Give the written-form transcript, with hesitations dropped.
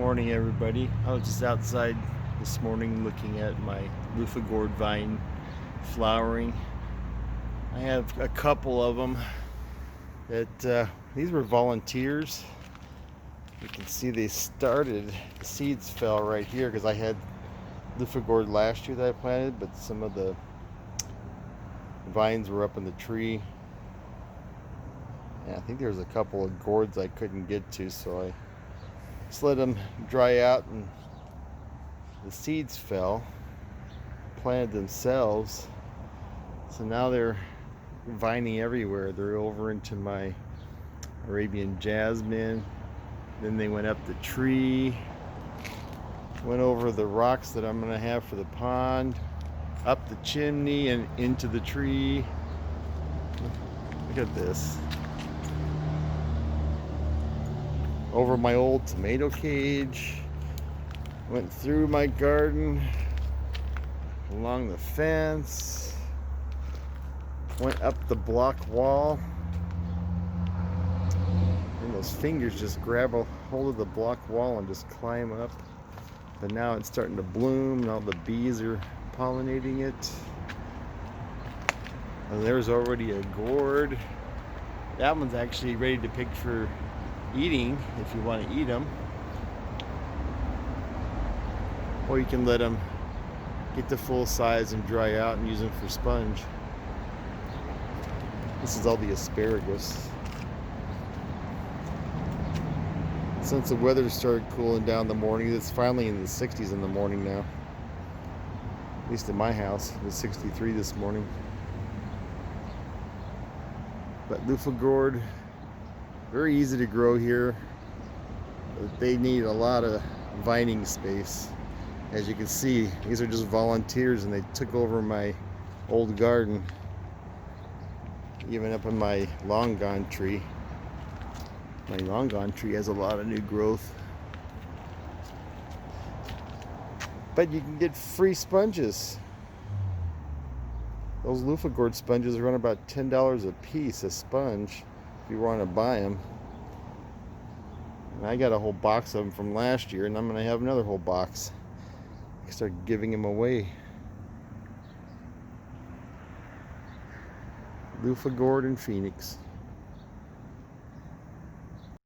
Morning, everybody. I was just outside this morning looking at my Luffa gourd vine flowering. I have a couple of them that these were volunteers. You can see they started, the seeds fell right here because I had Luffa gourd last year that I planted, but some of the vines were up in the tree. And I think there was a couple of gourds I couldn't get to, so I just let them dry out, and the seeds fell, planted themselves. So now they're vining everywhere. They're over into my Arabian jasmine. Then they went up the tree, went over the rocks that I'm gonna have for the pond, up the chimney and into the tree. Look at this. Over my old tomato cage, went through my garden, along the fence, went up the block wall, and those fingers just grab a hold of the block wall and just climb up. But now it's starting to bloom and all the bees are pollinating it. And there's already a gourd. That one's actually ready to pick for eating if you want to eat them, or you can let them get to full size and dry out and use them for sponge. This is all the asparagus. Since the weather started cooling down in the morning, it's finally in the 60s in the morning now. At least in my house, it was 63 this morning. But Luffa gourd, very easy to grow here, but they need a lot of vining space. As you can see, these are just volunteers and they took over my old garden, even up in my long gone tree. My long gone tree has a lot of new growth. But you can get free sponges. Those Luffa gourd sponges run about $10 a piece, a sponge, if you want to buy them. And I got a whole box of them from last year, and I'm going to have another whole box. I start giving them away. Luffa gourd in Phoenix.